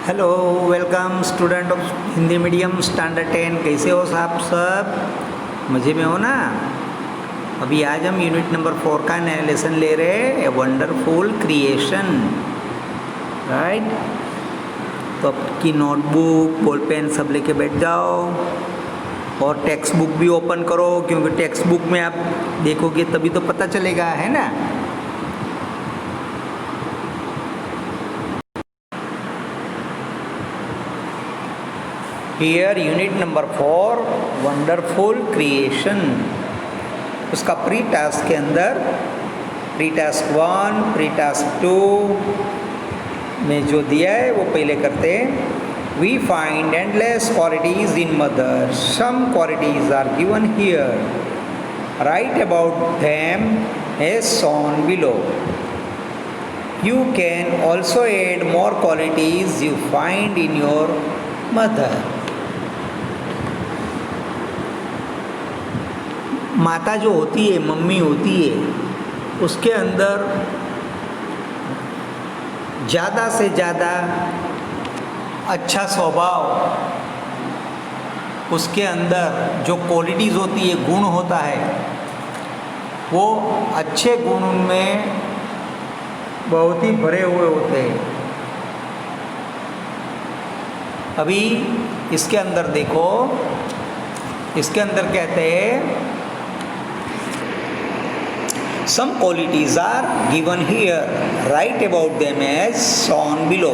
Hello, welcome student of Hindi medium standard 10। कैसे हो आप सब? मज़े में हो ना? अभी आज हम यूनिट नंबर 4 का नया लेसन ले रहे हैं, ए वंडरफुल क्रिएशन। राइट, तो आपकी नोटबुक बॉल पेन सब लेके बैठ जाओ और टेक्स्ट बुक भी ओपन करो, क्योंकि टेक्स्ट बुक में आप देखोगे तभी तो पता चलेगा, है ना। Here unit number 4 wonderful creation. उसका प्री टास्क के अंदर प्री टास्क 1, प्री टास्क 2 में जो दिया है वो पहले करते हैं। We find endless qualities in mother, some qualities are given here, write about them as shown below. You can also add more qualities you find in your mother. माता जो होती है, मम्मी होती है, उसके अंदर ज़्यादा से ज़्यादा अच्छा स्वभाव, उसके अंदर जो क्वालिटीज़ होती है, गुण होता है, वो अच्छे गुण में बहुत ही भरे हुए होते हैं। अभी इसके अंदर देखो, इसके अंदर कहते हैं some qualities are given here, write about them as shown below.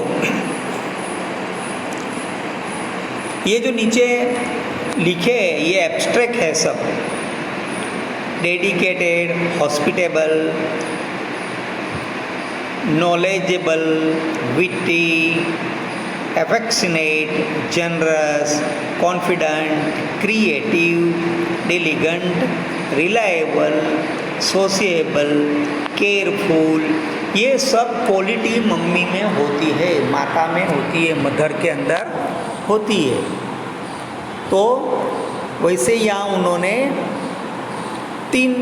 ये जो नीचे लिखे हैं ये एब्स्ट्रैक्ट है सब। Dedicated, hospitable, knowledgeable, witty, affectionate, generous, confident, creative, diligent, reliable, sociable, careful, ये सब क्वालिटी मम्मी में होती है, माता में होती है, मदर के अंदर होती है। तो वैसे यहाँ उन्होंने 3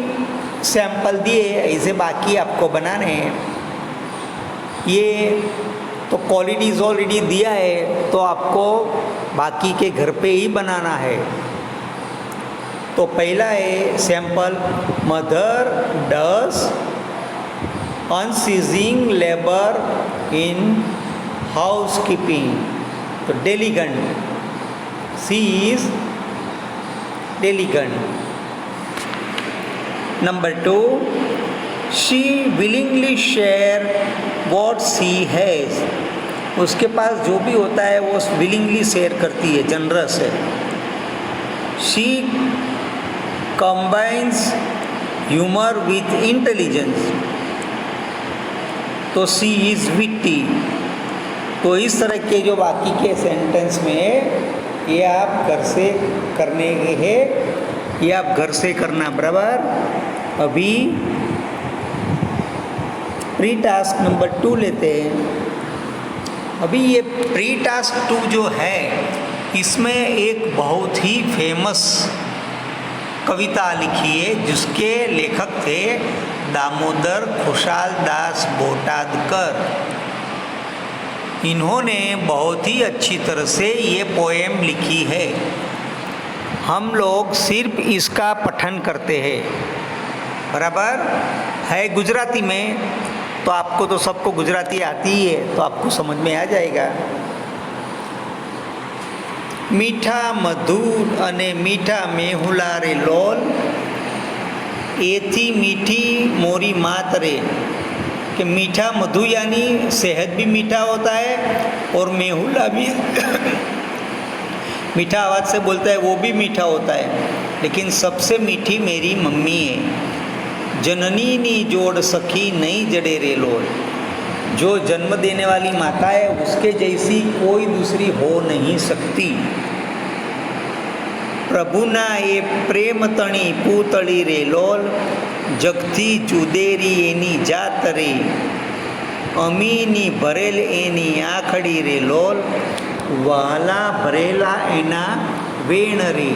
सैंपल दिए, ऐसे बाकी आपको बनाने हैं। ये तो क्वालिटीज़ ऑलरेडी दिया है, तो आपको बाकी के घर पे ही बनाना है। तो पहला है sample, mother does unceasing labour in house keeping. तो diligent, she is diligent. Number 2, she willingly share what she has. उसके पास जो भी होता है वो विलिंगली शेयर करती है, जनरस है। She combines humour with intelligence, तो सी इज विट्टी। तो इस तरह के जो बाकी के सेंटेंस में ये आप घर से करने के हैं, ये आप घर से करना बराबर। अभी प्री टास्क नंबर 2 लेते हैं। अभी ये प्री टास्क 2 जो है, इसमें एक बहुत ही फेमस कविता लिखी है, जिसके लेखक थे दामोदर खुशाल दास बोटादकर। इन्होंने बहुत ही अच्छी तरह से ये पोएम लिखी है। हम लोग सिर्फ इसका पठन करते हैं, बराबर है गुजराती में, तो आपको तो सबको गुजराती आती ही है, तो आपको समझ में आ जाएगा। मीठा मधुर अने मीठा मेहुला रे लोल, एथी मीठी मोरी मात रे। कि मीठा मधु यानी सेहत भी मीठा होता है, और मेहुला भी मीठा आवाज़ से बोलता है, वो भी मीठा होता है, लेकिन सबसे मीठी मेरी मम्मी है। जननी नी जोड़ सखी नहीं जड़े रे लोल। जो जन्म देने वाली माता है, उसके जैसी कोई दूसरी हो नहीं सकती। प्रभुना ये प्रेम तणी पूतड़ी रे लोल, जगती जुदेरी एनी जात रे। अमीनी भरेल एनी आखड़ी रे लोल, वाला भरेला एना वेण रे।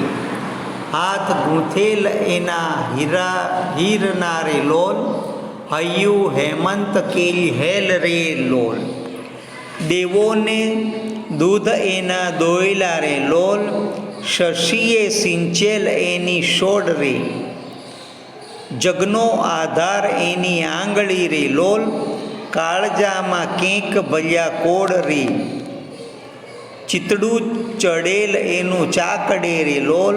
हाथ गूंथेल एना हीरना रे लोल, हयु हेमंत केल हेल रे लोल। देवों ने દૂધ એના દોયલા રે લોલ, શશીએ સિંચેલ એની શોડ રે, જગનો આધાર એની આંગળી રે લોલ, કાળજામાં કેંક ભલ્યા કોડ રે, ચિતડું ચડેલ એનું ચાકડે રે લોલ,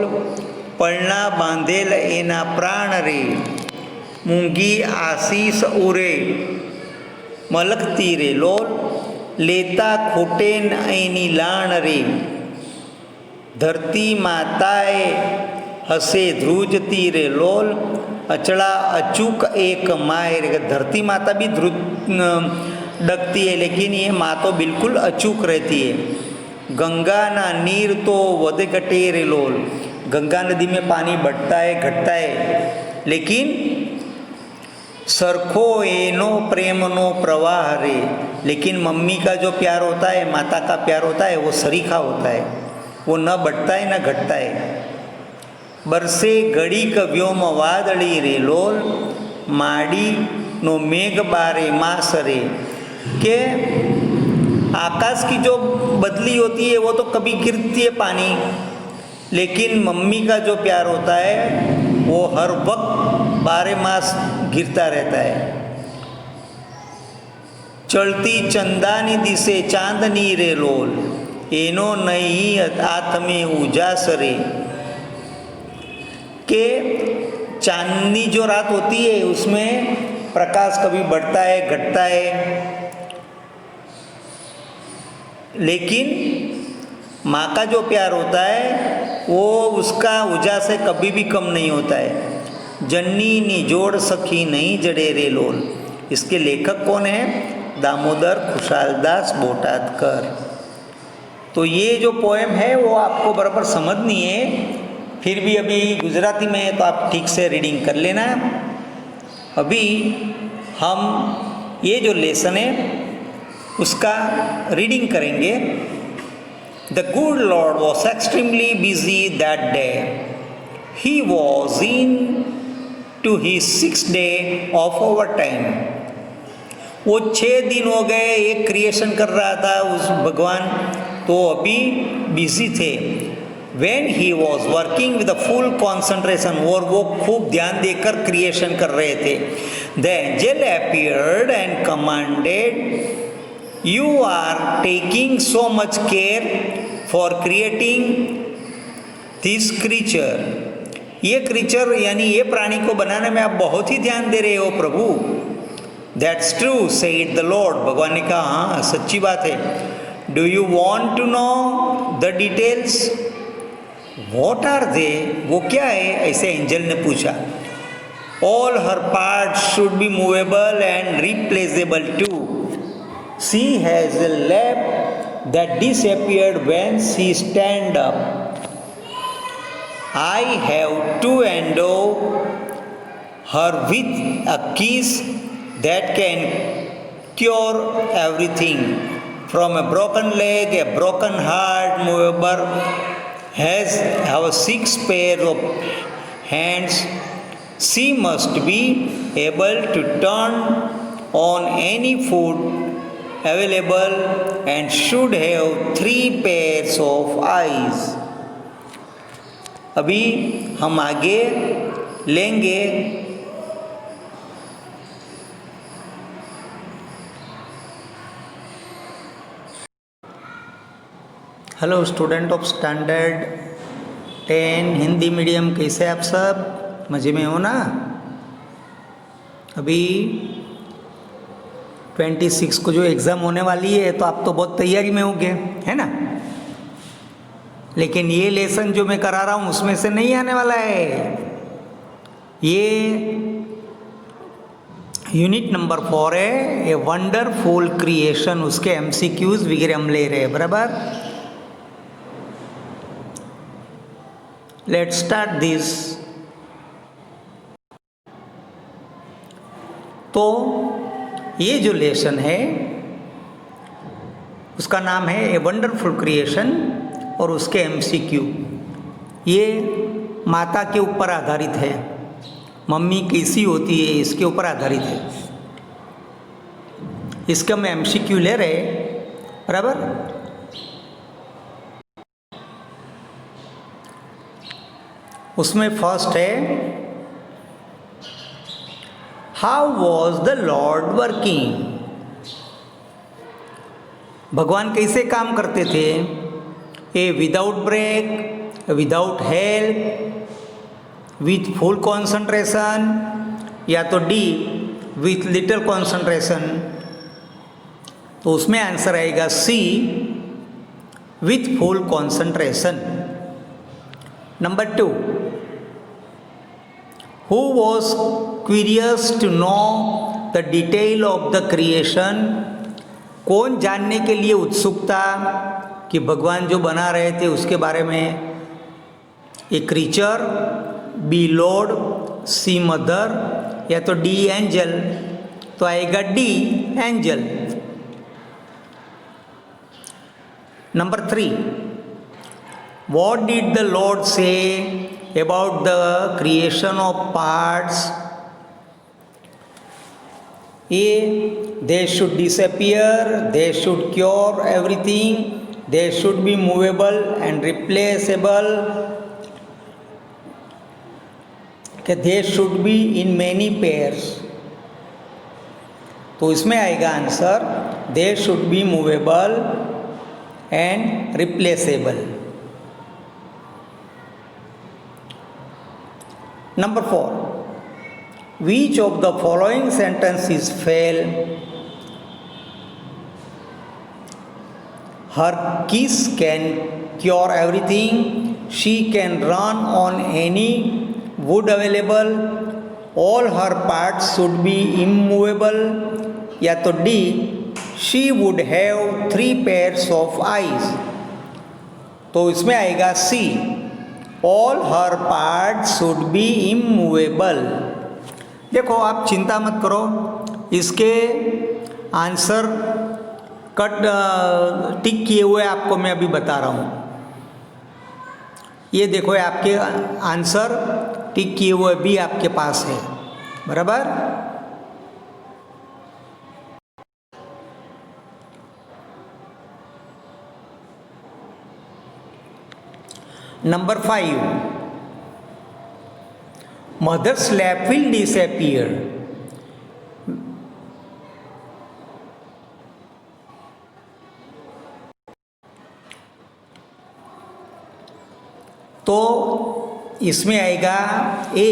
પળના બાંધેલ એના પ્રાણ રે, મૂંગી આશીષ ઉરે મલકતી રે લોલ, લેતા ખૂટે એની લાણ રે, ધરતી માતાએ હસે ધ્રુજતી રે લોલ, अचड़ा अचूक एक माए रे। धरती माता भी डकती है लेकिन ये माँ तो बिल्कुल अचूक रहती है। गंगा ना नीर तो वध घटे रे लोल, गंगा नदी में पानी बढ़ता है घटता है लेकिन सरखो एनो प्रेम नो प्रवाह रे, लेकिन मम्मी का जो प्यार होता है, माता का प्यार होता है, वो सरीखा होता है, वो न बढ़ता है न घटता है। बरसे घड़ी व्योम वादड़ी रे लोल, माड़ी नो मेघ बारे मास रे, के आकाश की जो बदली होती है वो तो कभी गिरती है पानी, लेकिन मम्मी का जो प्यार होता है वो हर वक्त 12 मास गिरता रहता है। चलती चंदानी दिसे चांदनी रे लोल, एनो नहीं आथ में उजास रे, के चांदनी जो रात होती है उसमें प्रकाश कभी बढ़ता है घटता है, लेकिन माँ का जो प्यार होता है वो उसका उजास से कभी भी कम नहीं होता है। जन्नी नी जोड़ सखी नहीं जड़े रे लोल, इसके लेखक कौन है? दामोदर खुशालदास बोटादकर। तो ये जो पोएम है वो आपको बराबर समझनी है, फिर भी अभी गुजराती में है तो आप ठीक से रीडिंग कर लेना। अभी हम ये जो लेसन है उसका रीडिंग करेंगे। The good Lord was extremely busy that day, he was in to his 6th day of overtime. वो 6 दिन हो गए एक क्रिएशन कर रहा था उस भगवान, तो अभी बिजी थे। When he was working with a full concentration, और वो खूब ध्यान देकर क्रिएशन कर रहे थे, the angel appeared and commanded, you are taking so much care for creating this creature। ये क्रीचर यानी ये प्राणी को बनाने में आप बहुत ही ध्यान दे रहे हो प्रभु। That's true, said the Lord। भगवान ने कहा हाँ सच्ची बात है। Do you want to know the details? What are they? वो क्या है? ऐसे एंजल ने पूछा। All her parts should be movable and replaceable too। She has a lap that disappeared when she stand up। I have to endow her with a kiss that can cure everything, from a broken leg, a broken heart, movable, has our 6 pairs of hands। She must be able to turn on any food available and should have 3 pairs of eyes। अभी हम आगे लेंगे hello student of standard 10 Hindi medium, कैसे आप सब? मज़े में हो ना? अभी 26 को जो एग्ज़ाम होने वाली है तो आप तो बहुत तैयारी में होंगे, है ना? लेकिन ये लेसन जो मैं करा रहा हूँ उसमें से नहीं आने वाला है। ये यूनिट नंबर 4 है, ए वंडरफुल क्रिएशन, उसके MCQs वगैरह हम ले रहे हैं, बराबर? Let's start this. तो ये जो लेसन है उसका नाम है ए वंडरफुल क्रिएशन और उसके MCQ। ये माता के ऊपर आधारित है, मम्मी कैसी होती है इसके ऊपर आधारित है। इसका हम MCQ ले रहे, बराबर? उसमें फर्स्ट है, how was the lord working? भगवान कैसे काम करते थे? A without break, without help, with full concentration, या तो डी विथ लिटिल कॉन्सेंट्रेशन। तो उसमें आंसर आएगा C, with full concentration. Number 2, who was curious to know the detail of the creation? कौन जानने के लिए उत्सुक था कि भगवान जो बना रहे थे उसके बारे में? A creature, B Lord, C mother, या तो डी एंजल। तो आएगा D angel. Number 3, what did the Lord say about the creation of parts? A they should disappear, they should cure everything, they should be movable and replaceable, कि they should be in many pairs। तो इसमें आएगा answer they should be movable and replaceable। Number 4, which of the following sentences fail? Her kiss can cure everything, she can run on any wood available, all her parts should be immovable, या तो D she would have 3 pairs of eyes। तो इसमें आएगा सी, all her parts should be immovable। देखो आप चिंता मत करो, इसके आंसर कट टिक किए हुए आपको मैं अभी बता रहा हूँ। ये देखो आपके आंसर टिक किए हुए भी आपके पास है, बराबर। Number 5, mother's lap will disappear. तो इसमें आएगा A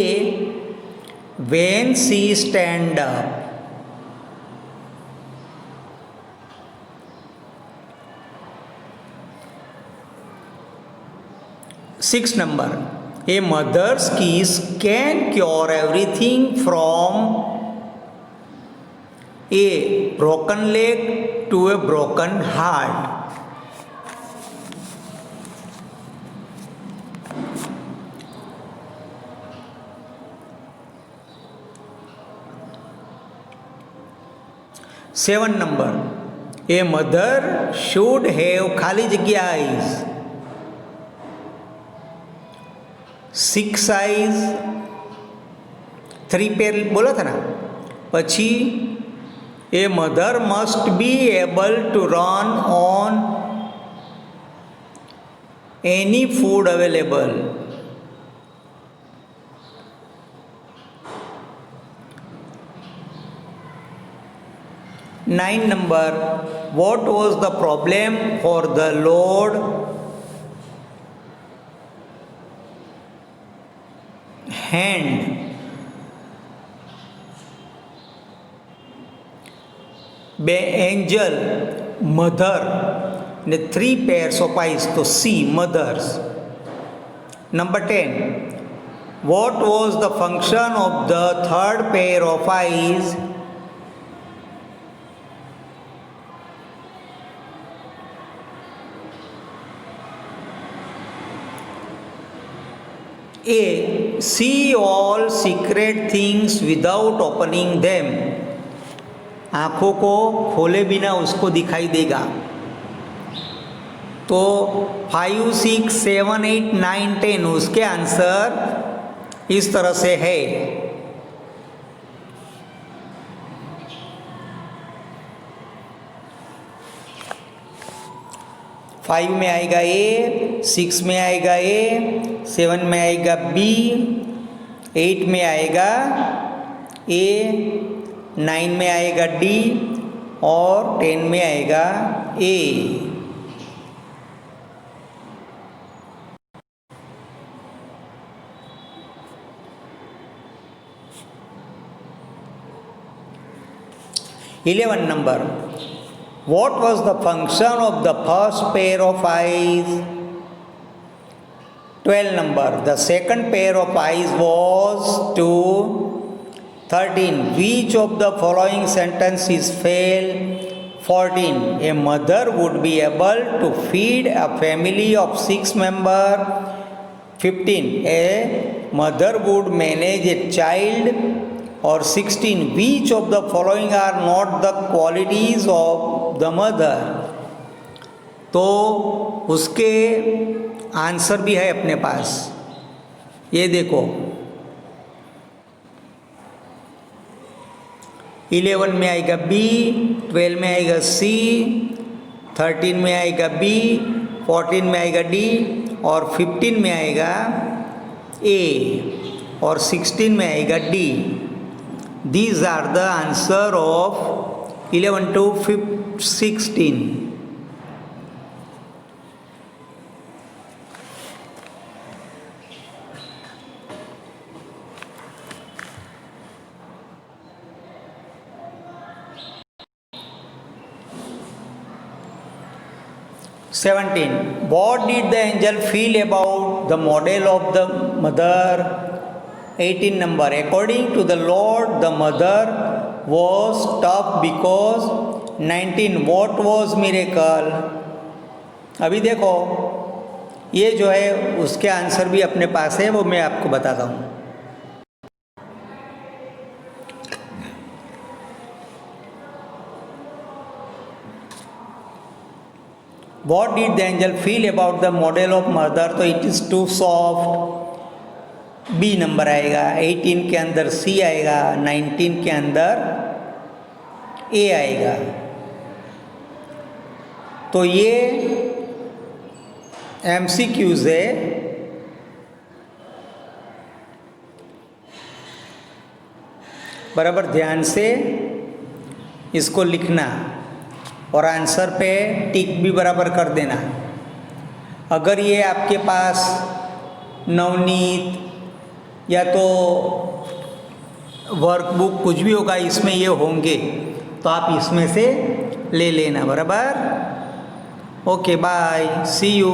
when she stand up. 6 number, A mother's kiss can cure everything from a broken leg to a broken heart. Seven number, a mother should have खाली जगह eyes, 6 eyes, 3 pair बोला था ना। પછી a mother must be able to run on any food available. Nine number, what was the problem for the Lord hand? B angel, mother ને 3 pairs of eyes, તો C mothers। Number 10, what was the function of the third pair of eyes? A, see all secret things without opening them। आँखों को खोले बिना उसको दिखाई देगा। तो 5, 6, 7, 8, 9, 10 उसके आंसर इस तरह से है। 5 में आएगा ए, 6 में आएगा ए, 7 में आएगा बी, 8 में आएगा ए, 9 में आएगा डी और 10 में आएगा ए। Eleven number. What was the function of the first pair of eyes? 12 number. The second pair of eyes was to 13. Which of the following sentences fail? 14. A mother would be able to feed a family of 6 members. 15. A mother would manage a child. और 16. Which of the following are not the qualities of the mother? तो उसके answer भी है अपने पास, ये देखो। 11 में आएगा बी, 12 में आएगा सी, 13 में आएगा बी, 14 में आएगा डी और 15 में आएगा ए और 16 में आएगा D. These are the answer of 11 to 16. What did the angel feel about the model of the mother? 18 number. According to the Lord, the mother was tough because 19. What was miracle? अभी देखो, ये जो है उसके answer भी अपने पास है, वो मैं आपको बताता हूँ। What did the angel feel about the model of mother? तो it is too soft. B number आएगा। 18 के अंदर सी आएगा, 19 के अंदर ए आएगा। तो ये MCQs है। बराबर ध्यान से इसको लिखना और आंसर पे टिक भी बराबर कर देना। अगर ये आपके पास नवनीत या तो वर्कबुक कुछ भी होगा इसमें ये होंगे, तो आप इसमें से ले लेना। बराबर। Okay, bye, see you.